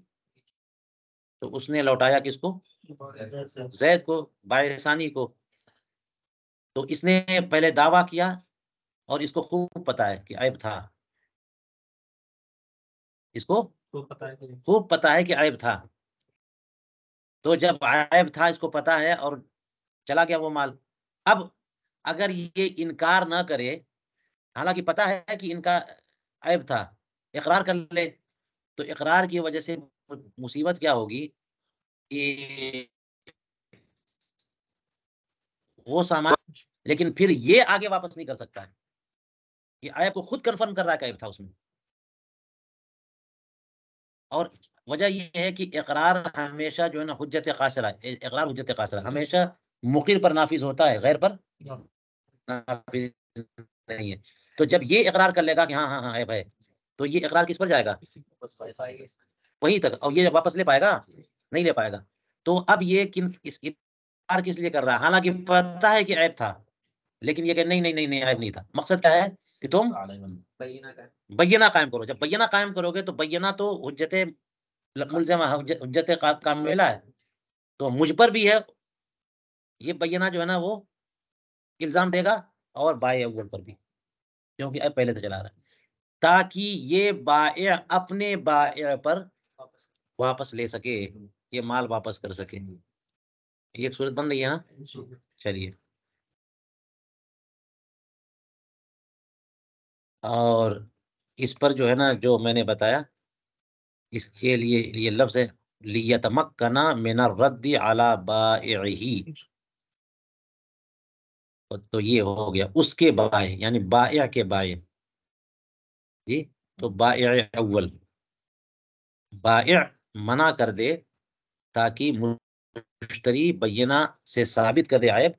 تو اس نے لوٹایا کس کو؟ زید کو، بائع ثانی کو. تو اس نے پہلے دعویٰ کیا اور اس کو خوب پتا ہے کہ عیب تھا، اس کو خوب پتا ہے کہ عیب تھا. تو جب عیب تھا، اس کو پتا ہے، اور چلا گیا وہ مال. اب اگر یہ انکار نہ کرے، حالانکہ پتا ہے کہ ان کا عیب تھا، اقرار کر لے، تو اقرار کی وجہ سے مصیبت کیا ہوگی کہ وہ سامان، لیکن پھر یہ آگے واپس نہیں کر سکتا ہے. یہ عیب کو خود کنفرم کر رہا ہے کہ عیب تھا اس میں. اور وجہ یہ ہے کہ اقرار ہمیشہ جو ہے نا حجت قاصرہ، اقرار حجت قاصرہ ہمیشہ مقر پر نافذ ہوتا ہے، غیر پر نافذ نہیں ہے. تو جب یہ اقرار کر لے گا کہ ہاں ہاں ہاں عیب ہے، تو یہ اقرار کس پر جائے گا؟ وہیں تک. اور یہ واپس لے پائے گا؟ نہیں لے پائے گا. تو اب یہ اقرار کس لیے کر رہا ہے؟ حالانکہ پتا ہے کہ عیب تھا، لیکن یہ کہ نہیں نہیں نہیں نہیں، عیب نہیں تھا. مقصد کیا ہے کہ تم بینہ قائم کرو. جب بینہ قائم کرو گے تو بینہ تو حجت ملزمہ، حجت کاملہ ہے. تو مجھ پر بھی ہے یہ بینہ جو ہے نا وہ الزام دے گا، اور بائع اول پر بھی، کیونکہ اب پہلے سے چلا رہا ہے، تاکہ یہ بائع اپنے بائع پر واپس لے سکے، یہ مال واپس کر سکے. یہ ایک صورت بن رہی ہے نا. چلیے، اور اس پر جو ہے نا جو میں نے بتایا اس کے لیے یہ لفظ ہے لیتمکنا من الرد علی بائعہ، تو یہ ہو گیا اس کے بائع، یعنی بائع کے بائع، جی تو بائع اول، بائع منع کر دے تاکہ مشتری بینہ سے ثابت کر دے عیب،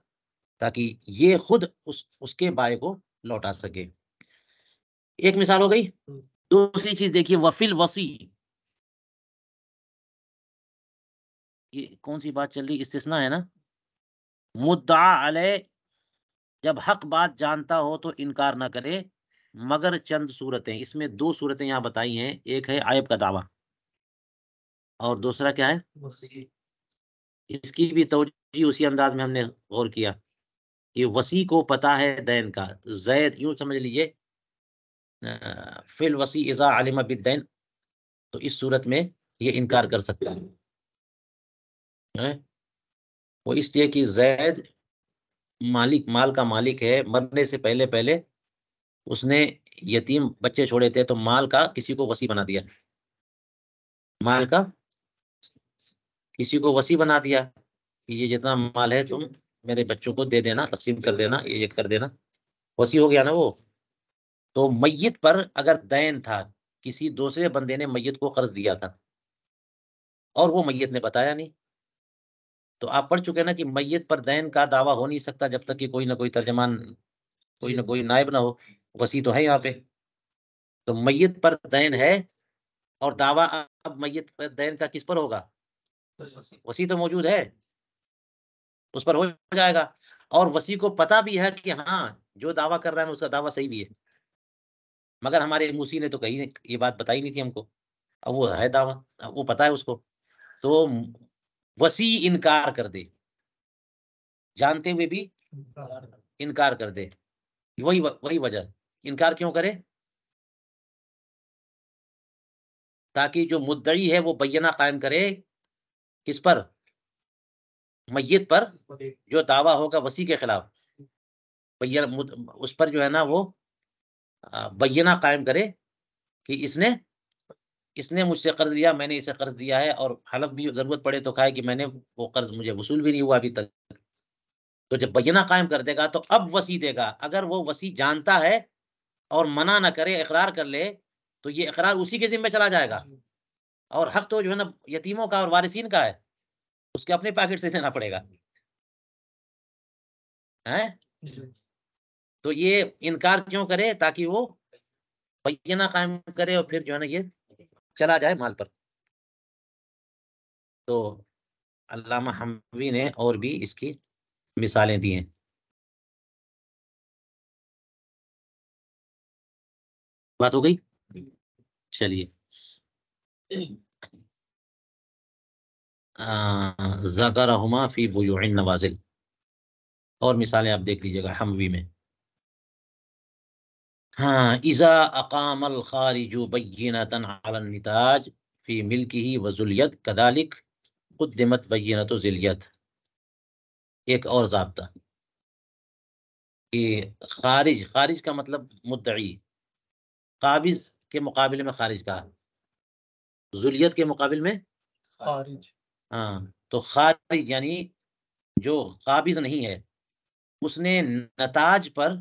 تاکہ یہ خود اس کے بائع کو لوٹا سکے۔ ایک مثال ہو گئی۔ دوسری چیز دیکھیے، وفل وسی، یہ کون سی بات چل رہی؟ استثناء ہے نا۔ مدعا علیہ، جب حق بات جانتا ہو تو انکار نہ کرے مگر چند صورتیں، اس میں دو صورتیں یہاں بتائی ہیں، ایک ہے عیب کا دعویٰ اور دوسرا کیا ہے؟ اس کی بھی توجہ اسی انداز میں ہم نے غور کیا کہ وسی کو پتا ہے دین کا، زید یوں سمجھ لیجئے فی الوسی اذا علم بالدین، تو اس صورت میں یہ انکار کر سکتا ہے۔ وہ اس لیے کہ زید مال کا مالک ہے، مرنے سے پہلے اس نے یتیم بچے چھوڑے تھے، تو مال کا کسی کو وصی بنا دیا، مال کا کسی کو وصی بنا دیا کہ یہ جتنا مال ہے تم میرے بچوں کو دے دینا، تقسیم کر دینا، یہ کر دینا، وصی ہو گیا نا وہ۔ تو میت پر اگر دین تھا، کسی دوسرے بندے نے میت کو قرض دیا تھا اور وہ میت نے بتایا نہیں، تو آپ پڑھ چکے نا کہ میت پر دین کا دعویٰ ہو نہیں سکتا جب تک کہ کوئی نہ کوئی ترجمان، کوئی نہ کوئی نائب نہ ہو، وصی تو ہے یہاں پہ، تو میت پر دین ہے اور دعویٰ اب میت پر دین کا کس پر ہوگا؟ وصی تو موجود ہے، اس پر ہو جائے گا، اور وصی کو پتا بھی ہے کہ ہاں جو دعویٰ کر رہا ہے اس کا دعویٰ صحیح بھی ہے، مگر ہمارے موسی نے تو کہیں یہ بات بتائی نہیں تھی ہم کو، اب وہ ہے دعویٰ، وہ پتا ہے اس کو، تو وصی انکار کر دے، جانتے ہوئے بھی انکار کر دے، وہی وجہ، انکار کیوں کرے؟ تاکہ جو مدعی ہے وہ بینہ قائم کرے، کس پر؟ میت پر، جو دعویٰ ہوگا وصی کے خلاف، اس پر جو ہے نا وہ بینہ قائم کرے کہ اس نے مجھ سے قرض لیا، میں نے اسے قرض دیا ہے، اور حلف بھی ضرورت پڑے تو کہے کہ میں نے وہ قرض مجھے وصول بھی نہیں ہوا ابھی تک۔ تو جب بینہ قائم کر دے گا تو اب وصی دے گا، اگر وہ وصی جانتا ہے اور منع نہ کرے، اقرار کر لے، تو یہ اقرار اسی کے ذمہ چلا جائے گا، اور حق تو جو ہے نا یتیموں کا اور وارثین کا ہے، اس کے اپنے پاکٹ سے دینا پڑے گا، تو یہ انکار کیوں کرے؟ تاکہ وہ بینہ قائم کرے اور پھر جو ہے نا یہ چلا جائے مال پر۔ تو علامہ حموی نے اور بھی اس کی مثالیں دی ہیں۔ بات ہو گئی؟ چلیے، ذکرہما فی بیوع النوازل، اور مثالیں آپ دیکھ لیجیے گا حموی میں۔ ہاں، اذا اقام الخارج بینۃ علی النتاج فی ملکہ وذلیت کذالک قدمت بینۃ ذلیت۔ ایک اور ضابطہ کہ خارج کا مطلب مدعی، قابض کے مقابلے میں خارج کا، ذلیت کے مقابل میں خارج، ہاں، تو خارج یعنی جو قابض نہیں ہے، اس نے نتاج پر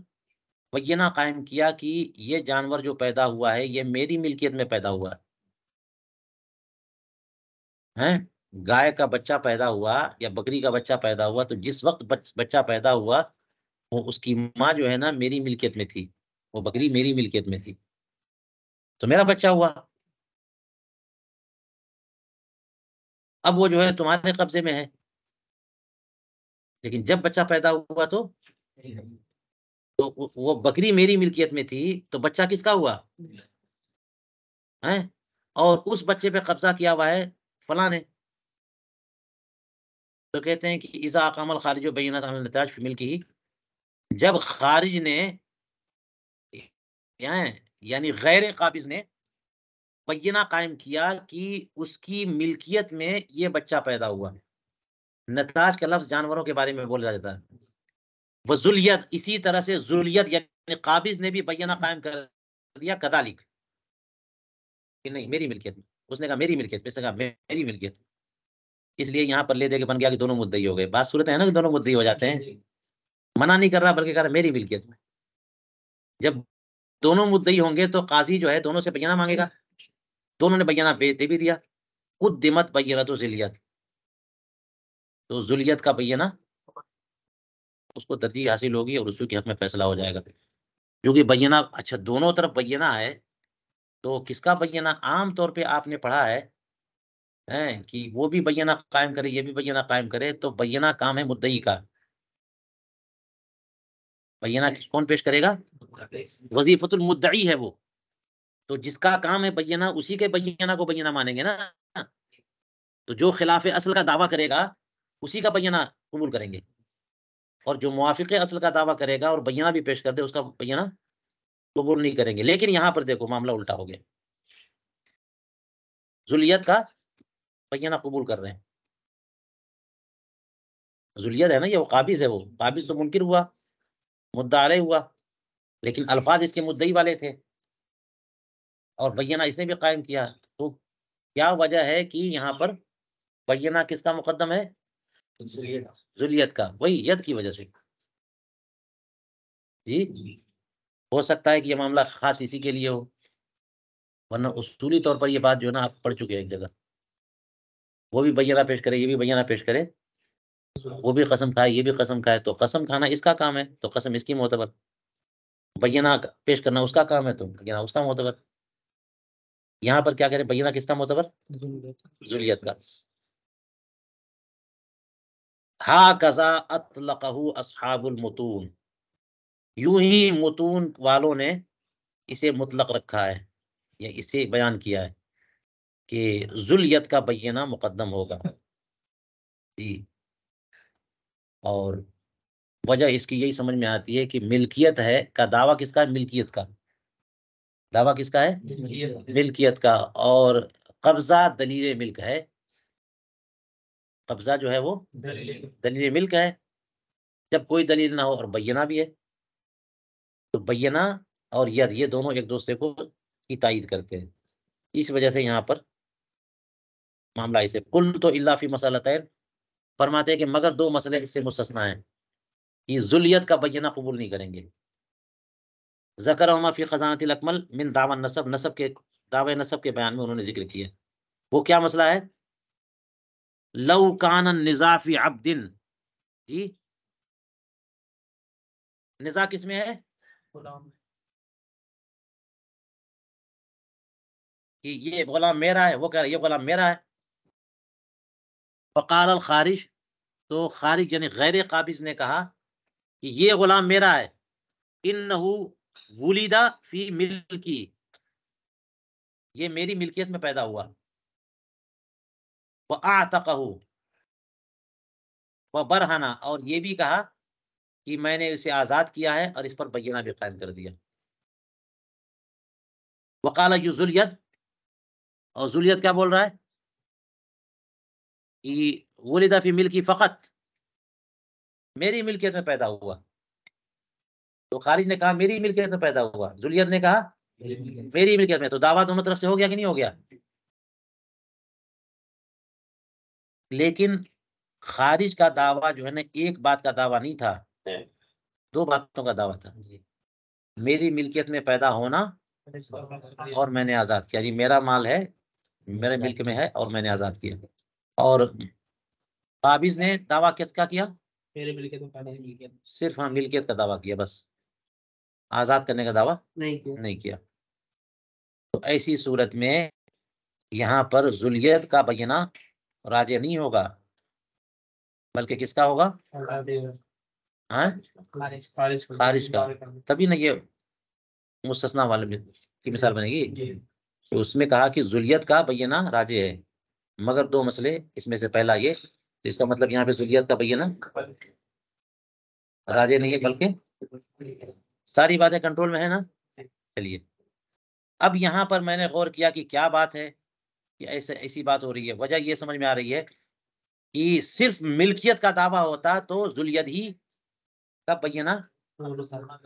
بینہ قائم کیا کہ یہ جانور جو پیدا ہوا ہے یہ میری ملکیت میں پیدا ہوا ہے، گائے کا بچہ پیدا ہوا یا بکری کا بچہ پیدا ہوا، تو جس وقت بچہ پیدا ہوا وہ اس کی ماں جو ہے نا میری ملکیت میں تھی، وہ بکری میری ملکیت میں تھی، تو میرا بچہ ہوا، اب وہ جو ہے تمہارے قبضے میں ہے، لیکن جب بچہ پیدا ہوا تو وہ بکری میری ملکیت میں تھی، تو بچہ کس کا ہوا ہے؟ اور اس بچے پہ قبضہ کیا ہوا ہے فلاں نے، تو کہتے ہیں کہ اذا اقام الخارج بینۃ علی النتاج فی ملکہ، جب خارج نے یعنی غیر قابض نے بینہ قائم کیا کہ اس کی ملکیت میں یہ بچہ پیدا ہوا، نتاج کا لفظ جانوروں کے بارے میں بولا جاتا ہے، وہ ذلیت، اسی طرح سے ذلیت یعنی قابض نے بھی بینہ قائم کر دیا کذالک کہ نہیں میری ملکیت میں، اس نے کہا میری ملکیت، اس نے کہا میری ملکیت، اس لیے یہاں پر لے دے کے بن گیا کہ دونوں مدعی ہو گئے. بات صورت ہے نا کہ دونوں مدعی ہو جاتے ہیں. منع نہیں کر رہا بلکہ کہہ رہا میری ملکیت میں. جب دونوں مدعی ہوں گے تو قاضی جو ہے دونوں سے بینہ مانگے گا. دونوں نے بینہ دے بھی دیا. قدمت بینۃ ذلیت، تو ذلیت کا بینہ اس کو ترجیح حاصل ہوگی اور اسی کے حق میں فیصلہ ہو جائے گا. کیونکہ بینہ اچھا دونوں طرف بینہ ہے تو کس کا بینہ؟ عام طور پہ آپ نے پڑھا ہے کہ وہ بھی بینہ قائم کرے یہ بھی بینہ قائم کرے، تو بینہ کام ہے مدعی کا. بینہ کون پیش کرے گا؟ وظیفۃ المدعی ہے وہ. تو جس کا کام ہے بینہ اسی کے بینہ کو بینہ مانیں گے نا. تو جو خلاف اصل کا دعویٰ کرے گا اسی کا بینہ قبول کریں گے، اور جو موافق اصل کا دعویٰ کرے گا اور بینہ بھی پیش کر دے اس کا بینہ قبول نہیں کریں گے. لیکن یہاں پر دیکھو معاملہ الٹا ہو گیا. ذلیت کا بینہ قبول کر رہے ہیں. ذلیت ہے نا یہ، وہ قابض ہے. وہ قابض تو منکر ہوا، مدعا علیہ ہوا، لیکن الفاظ اس کے مدعی والے تھے اور بینہ اس نے بھی قائم کیا. تو کیا وجہ ہے کہ یہاں پر بینہ کس کا مقدم ہے؟ ذلیت کا. وہی ید کی وجہ سے. جی ہو سکتا ہے کہ یہ معاملہ خاص اسی کے لیے ہو، ورنہ اصولی طور پر یہ بات جو ہے نا آپ پڑھ چکے ہیں ایک جگہ. وہ بھی بینہ پیش کرے یہ بھی بینہ پیش کرے، وہ بھی قسم کھائے یہ بھی قسم کھائے، تو قسم کھانا اس کا کام ہے تو قسم اس کی معتبر. بینہ پیش کرنا اس کا کام ہے تو بینہ اس کا معتبر. یہاں پر کیا کرے؟ بینہ کس کا معتبر؟ ذلیت کا. ہاکذا اطلقہ اصحاب المتون، یوں ہی متون والوں نے اسے مطلق رکھا ہے یا اسے بیان کیا ہے کہ ذلیت کا بینہ مقدم ہوگا. جی اور وجہ اس کی یہی سمجھ میں آتی ہے کہ ملکیت ہے کا دعویٰ کس کا ہے؟ ملکیت کا دعویٰ کس کا ہے؟ ملکیت کا. اور قبضہ دلیل ملک ہے. قبضہ جو ہے وہ دلیل ملک ہے. جب کوئی دلیل نہ ہو اور بینہ بھی ہے تو بینہ اور ید یہ دونوں ایک دوسرے کو کی تائید کرتے ہیں. اس وجہ سے یہاں پر معاملہ اسے قل تو الا فی مسئلتین، فرماتے ہیں کہ مگر دو مسئلے اس سے مستثنا ہیں کہ ذلیت کا بینہ قبول نہیں کریں گے. ذکرہما فی خزانۃ الاکمل من دعوی النسب، نسب کے دعوی نسب کے بیان میں انہوں نے ذکر کیا. وہ کیا مسئلہ ہے؟ لو کان النزاع فی عبد، جی نزاع کس میں ہے؟ کہ یہ غلام میرا ہے، وہ کہہ رہا ہے یہ غلام میرا ہے. فقال الخارج، تو خارج یعنی غیر قابض نے کہا کہ یہ غلام میرا ہے. انہ ولد فی ملکی، یہ میری ملکیت میں پیدا ہوا. وَأَعْتَقَهُ، وَبَرْهَنَا، اور یہ بھی کہا کہ میں نے اسے آزاد کیا ہے اور اس پر بینہ بھی قائم کر دیا. وقال ذلیت، اور ذلیت کیا بول رہا ہے کہ ولد فی ملکی فقط، میری ملکیت میں پیدا ہوا. تو خارج نے کہا میری ملکیت میں پیدا ہوا، ذلیت نے کہا میری ملکیت میں. تو دعویٰ دونوں طرف سے ہو گیا کہ نہیں ہو گیا؟ لیکن خارج کا دعویٰ جو ہے نا ایک بات کا دعویٰ نہیں تھا، دو باتوں کا دعویٰ تھا. میری ملکیت میں پیدا ہونا اور میں نے آزاد کیا. جی میرا مال ہے، میرے ملک میں ہے اور میں نے آزاد کیا. اور قابض نے دعویٰ کس کا کیا؟ صرف ہاں ملکیت کا دعویٰ کیا، بس آزاد کرنے کا دعویٰ نہیں کیا. تو ایسی صورت میں یہاں پر ذلیت کا بینہ راجع نہیں ہوگا بلکہ کس کا ہوگا؟ خارج کا. تبھی نہ یہ مستثنا والے کی مثال بنے گی. تو اس میں کہا کہ ذلیت کا بینہ راجع ہے مگر دو مسئلے، اس میں سے پہلا یہ، تو اس کا مطلب یہاں پہ ذلیت کا بینہ راجع نہیں ہے بلکہ ساری باتیں کنٹرول میں ہے نا. چلیے اب یہاں پر میں نے غور کیا کہ کیا بات ہے کہ ایسی بات ہو رہی ہے. وجہ یہ سمجھ میں آ رہی ہے کہ صرف ملکیت کا دعویٰ ہوتا تو ذلیت ہی کا بینہ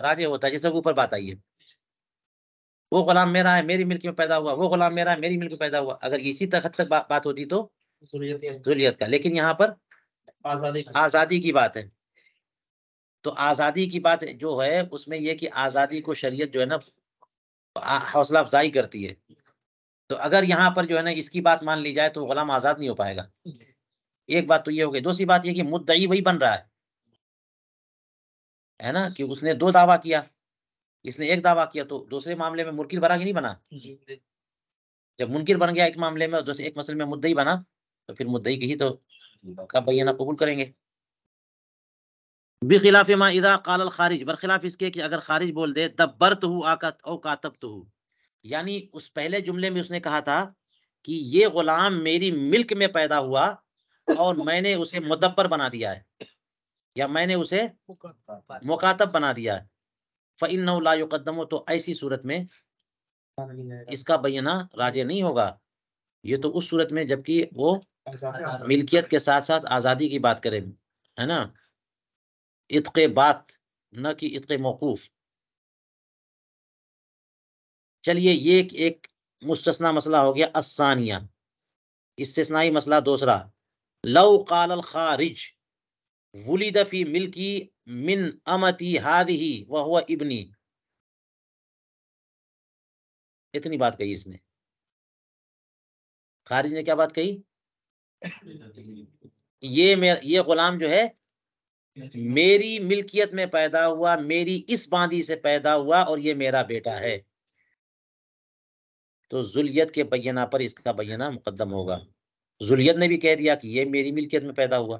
راجع ہوتا ہے، جیسے اوپر بات آئی ہے. وہ غلام میرا ہے، میری ملک میں پیدا ہوا، وہ غلام میرا ہے، میری ملک میں پیدا ہوا. اگر اسی حد تک بات ہوتی تو ذریت کا. لیکن یہاں پر آزادی کی بات ہے. تو آزادی کی بات جو ہے اس میں یہ کہ آزادی کو شریعت جو ہے نا حوصلہ افزائی کرتی ہے. تو اگر یہاں پر جو ہے نا اس کی بات مان لی جائے تو غلام آزاد نہیں ہو پائے گا. ایک بات تو یہ ہو گئی. دوسری بات یہ کہ مدعی وہی بن رہا ہے نا، کہ اس نے دو دعویٰ کیا، اس نے ایک دعویٰ کیا تو دوسرے معاملے میں منکر بنا کہ نہیں بنا. جب منکر بن گیا ایک معاملے میں اور دوسرے ایک مسئلے میں مدعی بنا تو پھر مدعی کی ہی تو کا بیانہ قبول کریں گے. بخلاف ما اذا قال الخارج، برخلاف اس کے کہ اگر خارج بول دے دبرتہ او کاتبتہ، یعنی اس پہلے جملے میں اس نے کہا تھا کہ یہ غلام میری ملک میں پیدا ہوا اور میں نے اسے مدبر بنا دیا ہے یا میں نے اسے مکاتب بنا دیا ہے. فإنه لا يقدم، تو ایسی صورت میں اس کا بیانہ راجع نہیں ہوگا. یہ تو اس صورت میں جبکہ وہ ملکیت کے ساتھ ساتھ آزادی کی بات کرے، ہے نا، عتق بات نہ کہ عتق موقوف. چلیے یہ ایک مستثنا مسئلہ ہو گیا. الثانیہ، استثنائی مسئلہ دوسرا. لو قال الخارج ولد فی ملکی من امتی ہذہ وہو ابنی، اتنی بات کہی اس نے. خارج نے کیا بات کہی؟ یہ غلام جو ہے میری ملکیت میں پیدا ہوا، میری اس باندی سے پیدا ہوا اور یہ میرا بیٹا ہے. تو ذریت کے بیانہ پر اس کا بیانہ مقدم ہوگا. ذریت نے بھی کہہ دیا کہ یہ میری ملکیت میں پیدا ہوا،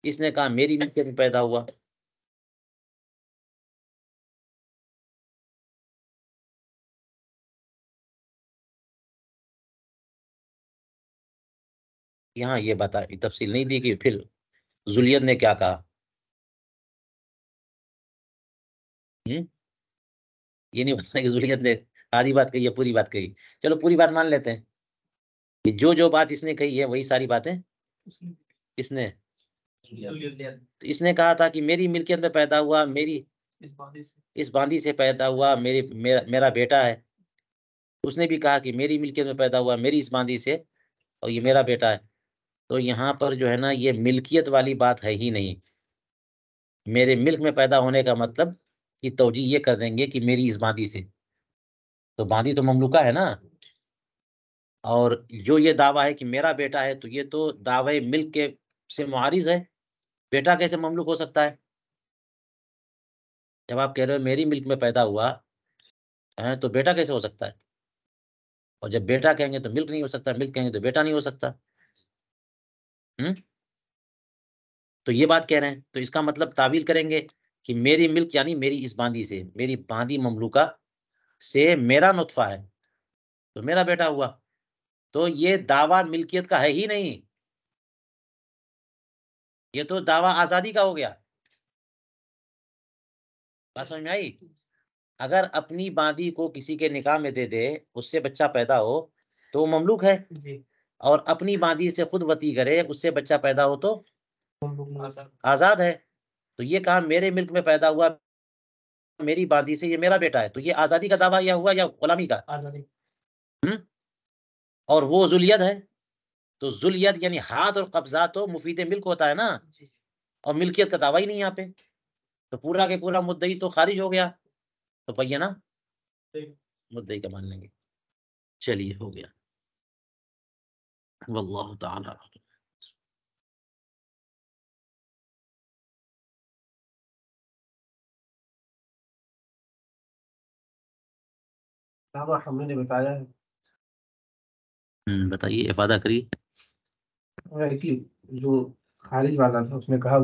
اس نے کہا میری ملکیت میں پیدا ہوا. یہاں یہ تفصیل نہیں دی کہ پھر ذریت نے کیا کہا. یہ نہیں بتانا کہ ذریت نے آدھی بات کہی ہے پوری بات کہی. چلو پوری بات مان لیتے ہیں کہ جو بات اس نے کہی ہے وہی ساری باتیں اس نے تو اس نے کہا تھا کہ میری ملکیت میں پیدا ہوا، میری اس باندی سے پیدا ہوا، میرا بیٹا ہے. اس نے بھی کہا کہ میری ملکیت میں پیدا ہوا، میری اس باندی سے، اور یہ میرا بیٹا ہے. تو یہاں پر جو ہے نا یہ ملکیت والی بات ہے ہی نہیں. میرے ملک میں پیدا ہونے کا مطلب کہ توجیہ یہ کر دیں گے کہ میری اس باندی سے، تو باندی تو مملوکہ ہے نا. اور جو یہ دعویٰ ہے کہ میرا بیٹا ہے تو یہ تو دعوی ملک کے سے معارض ہے. بیٹا کیسے مملوک ہو سکتا ہے؟ جب آپ کہہ رہے ہو میری ملک میں پیدا ہوا تو بیٹا کیسے ہو سکتا ہے؟ اور جب بیٹا کہیں گے تو ملک نہیں ہو سکتا، ملک کہیں گے تو بیٹا نہیں ہو سکتا. تو یہ بات کہہ رہے ہیں. تو اس کا مطلب تعویل کریں گے کہ میری ملک یعنی میری اس باندی سے، میری باندی مملوکہ سے میرا نطفہ ہے تو میرا بیٹا ہوا. تو یہ دعویٰ ملکیت کا ہے ہی نہیں، یہ تو دعویٰ آزادی کا ہو گیا. بات سمجھ میں آئی؟ اگر اپنی باندی کو کسی کے نکاح میں دے دے، اس سے بچہ پیدا ہو تو وہ مملوک ہے، اور اپنی باندی سے خود وطی کرے، اس سے بچہ پیدا ہو تو آزاد ہے. تو یہ کہا میرے ملک میں پیدا ہوا، میری باندی سے، یہ میرا بیٹا ہے. تو یہ آزادی کا دعویٰ یا ہوا یا غلامی کا؟ اور وہ ذریت ہے. تو ذریت یعنی ہاتھ اور قبضہ تو مفید ملک ہوتا ہے نا، اور ملکیت کا دعویٰ ہی نہیں یہاں پہ. تو پورا کے پورا مدعی تو خارج ہو گیا. تو بیانہ مدعی کا مان لیں گے. چلیے ہو گیا. واللہ تعالی ہم نے بتایا ہے. بتائیے افادہ کریے. جو خارج والا تھا اس نے کہا